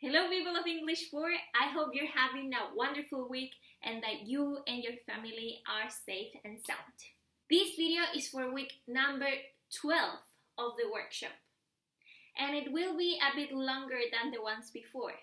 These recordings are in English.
Hello people of English 4, I hope you're having a wonderful week and that you and your family are safe and sound. This video is for week number 12 of the workshop, and it will be a bit longer than the ones before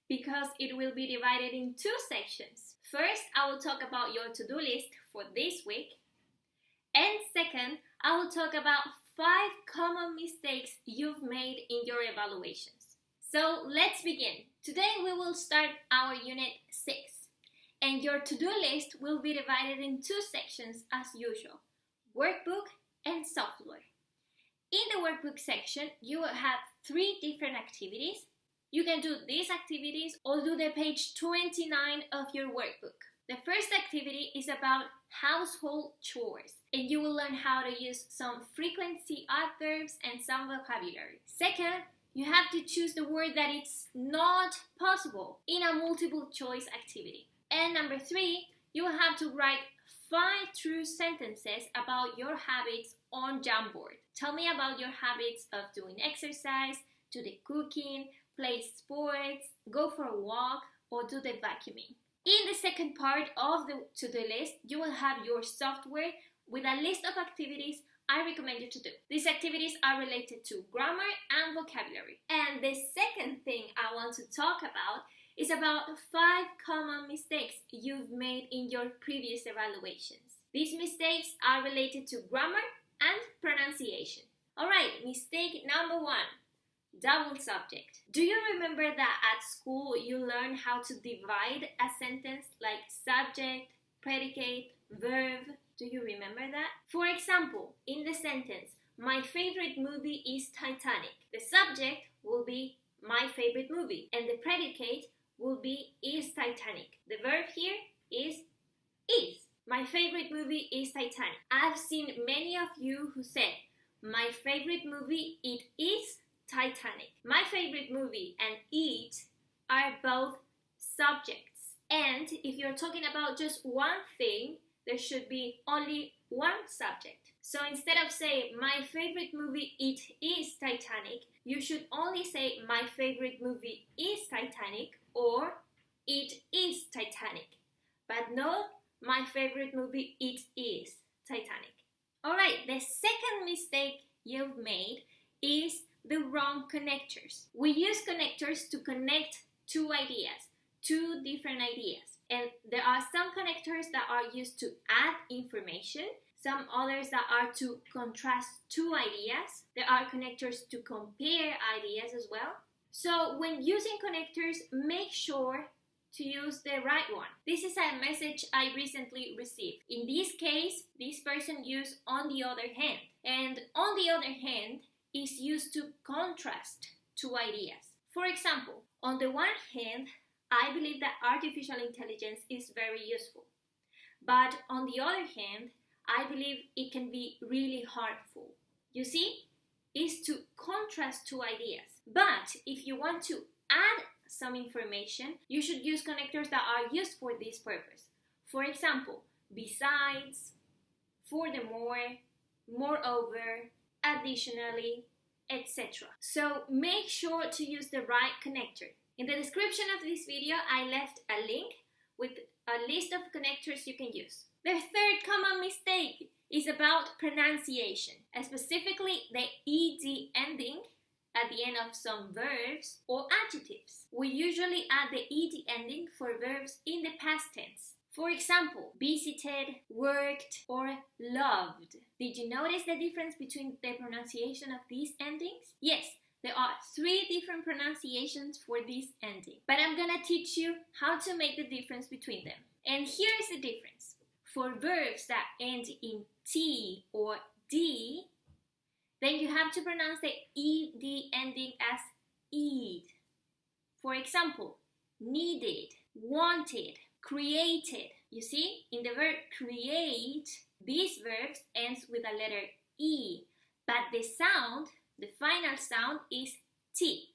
because it will be divided in two sections. First, I will talk about your to-do list for this week, and second, I will talk about 5 common mistakes you've made in your evaluations. So let's begin. Today we will start our unit 6, and your to-do list will be divided in two sections as usual, workbook and software. In the workbook section, you will have 3 different activities. You can do these activities or do the page 29 of your workbook. The first activity is about household chores, and you will learn how to use some frequency adverbs and some vocabulary. Second, you have to choose the word that it's not possible in a multiple choice activity. And number 3, you will have to write 5 true sentences about your habits on Jamboard. Tell me about your habits of doing exercise, do the cooking, play sports, go for a walk, or do the vacuuming. In the second part of the to-do list, you will have your software with a list of activities I recommend you to do. These activities are related to grammar and vocabulary. And the second thing I want to talk about is about 5 common mistakes you've made in your previous evaluations. These mistakes are related to grammar and pronunciation. Alright, mistake number 1, double subject. Do you remember that at school you learned how to divide a sentence like subject, predicate, verb? Do you remember that? For example, in the sentence, my favorite movie is Titanic, the subject will be my favorite movie, and the predicate will be is Titanic. The verb here is. My favorite movie is Titanic. I've seen many of you who said, my favorite movie, it is Titanic. My favorite movie and it are both subjects. And if you're talking about just one thing, there should be only one subject. So instead of saying, my favorite movie, it is Titanic, you should only say, my favorite movie is Titanic, or it is Titanic. But not, my favorite movie, it is Titanic. Alright, the second mistake you've made is the wrong connectors. We use connectors to connect two different ideas. And there are some connectors that are used to add information, some others that are to contrast two ideas. There are connectors to compare ideas as well. So when using connectors, make sure to use the right one. This is a message I recently received. In this case, this person used on the other hand. And on the other hand is used to contrast two ideas. For example, on the one hand, I believe that artificial intelligence is very useful. But on the other hand, I believe it can be really harmful. You see, it's to contrast two ideas. But if you want to add some information, you should use connectors that are used for this purpose. For example, besides, furthermore, moreover, additionally, etc. So make sure to use the right connector. In the description of this video, I left a link with a list of connectors you can use. The third common mistake is about pronunciation, specifically the ed ending at the end of some verbs or adjectives. We usually add the ed ending for verbs in the past tense. For example, visited, worked, or loved. Did you notice the difference between the pronunciation of these endings? Yes. There are 3 different pronunciations for this ending, but I'm gonna teach you how to make the difference between them. And here is the difference. For verbs that end in T or D, then you have to pronounce the ED ending as ED. For example, needed, wanted, created. You see, in the verb create, these verbs ends with a letter E, but the final sound is T,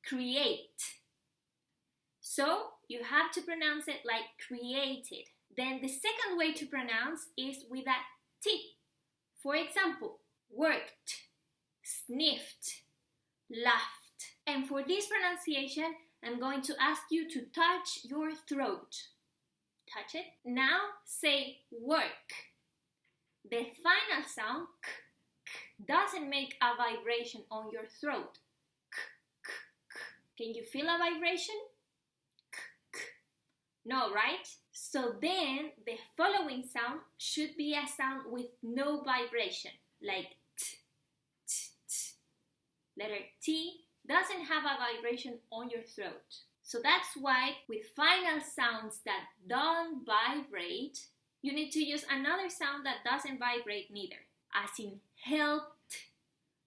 create. So you have to pronounce it like created. Then the second way to pronounce is with a T. For example, worked, sniffed, laughed. And for this pronunciation, I'm going to ask you to touch your throat. Touch it. Now say work. The final sound k, k doesn't make a vibration on your throat. K, k, k. Can you feel a vibration? K, k. No, right? So then the following sound should be a sound with no vibration, like t, t, t. Letter T doesn't have a vibration on your throat. So that's why with final sounds that don't vibrate, you need to use another sound that doesn't vibrate neither, as in helped,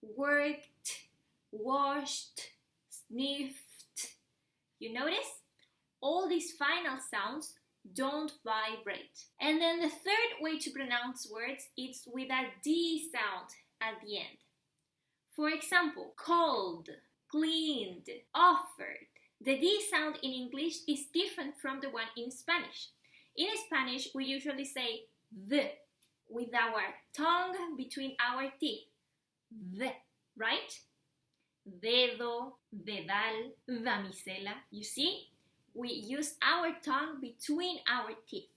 worked, washed, sniffed. You notice? All these final sounds don't vibrate. And then the third way to pronounce words is with a D sound at the end. For example, called, cleaned, offered. The D sound in English is different from the one in Spanish. In Spanish, we usually say the with our tongue between our teeth. The, right? Dedo, dedal, damisela. You see? We use our tongue between our teeth.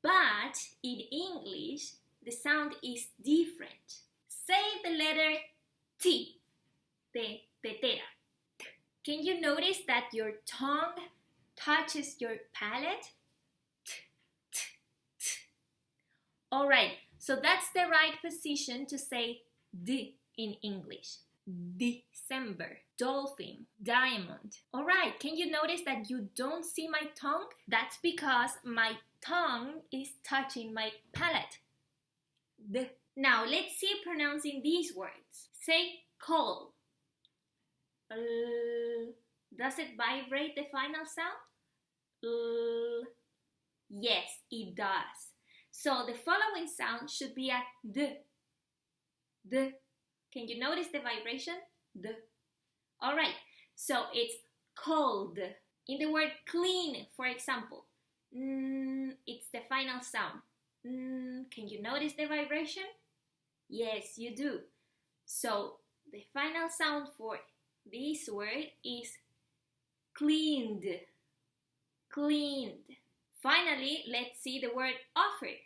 But in English, the sound is different. Say the letter T, tetera. Can you notice that your tongue touches your palate? Alright, so that's the right position to say D in English. December, dolphin, diamond. Alright, can you notice that you don't see my tongue? That's because my tongue is touching my palate. D. Now let's see pronouncing these words. Say call. Does it vibrate the final sound? Yes, it does. So the following sound should be a D. D. Can you notice the vibration? D. Alright, so it's cold. In the word clean, for example, it's the final sound. Can you notice the vibration? Yes, you do. So the final sound for this word is cleaned. Cleaned. Finally, let's see the word offered.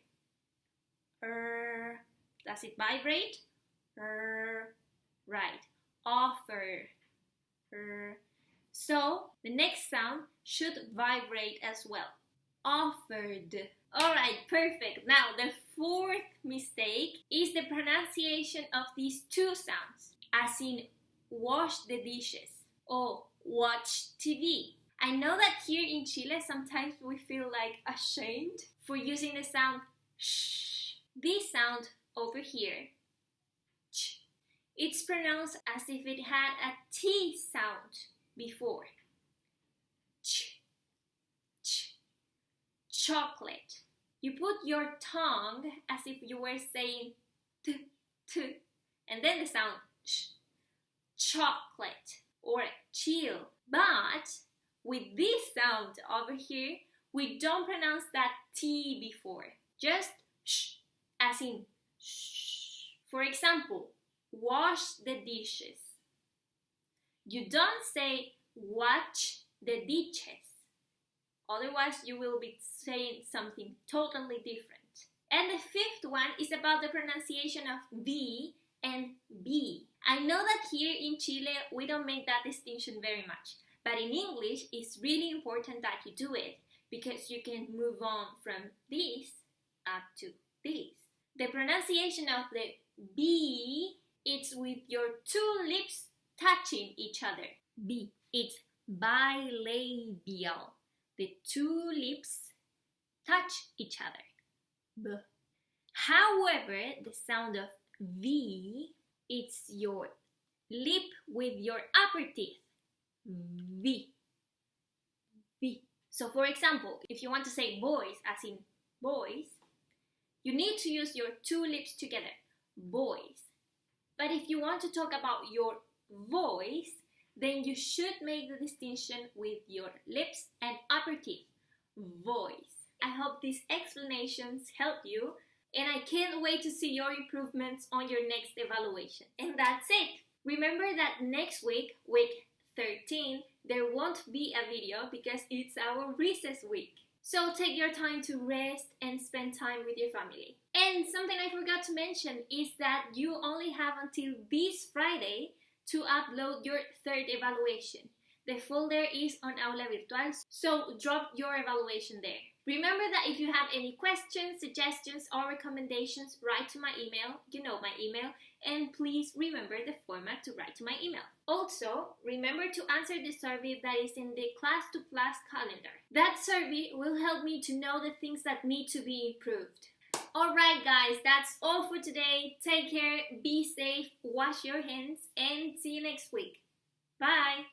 Does it vibrate? Right. Offer. So the next sound should vibrate as well. Offered. Alright, perfect. Now the fourth mistake is the pronunciation of these two sounds, as in wash the dishes or watch TV. I know that here in Chile sometimes we feel like ashamed for using the sound sh. This sound over here, ch, it's pronounced as if it had a T sound before. Ch, ch, chocolate. You put your tongue as if you were saying t, t, and then the sound ch, chocolate or chill. But with this sound over here, we don't pronounce that T before. Just sh, as in shh. For example, wash the dishes. You don't say watch the dishes. Otherwise, you will be saying something totally different. And the fifth one is about the pronunciation of V and B. I know that here in Chile, we don't make that distinction very much. But in English, it's really important that you do it because you can move on from this up to this. The pronunciation of the B, it's with your two lips touching each other. B, it's bilabial. The two lips touch each other. B. However, the sound of V, it's your lip with your upper teeth. V. V. So for example, if you want to say boys, as in boys, you need to use your two lips together. Boys. But if you want to talk about your voice, then you should make the distinction with your lips and upper teeth. Voice. I hope these explanations help you, and I can't wait to see your improvements on your next evaluation. And that's it. Remember that next week, week 13, there won't be a video because it's our recess week. So take your time to rest and spend time with your family. And something I forgot to mention is that you only have until this Friday to upload your third evaluation. The folder is on Aula Virtual, so drop your evaluation there. Remember that if you have any questions, suggestions, or recommendations, write to my email. You know my email. And please remember the format to write to my email. Also, remember to answer the survey that is in the Class to Class calendar. That survey will help me to know the things that need to be improved. Alright guys, that's all for today. Take care, be safe, wash your hands, and see you next week. Bye!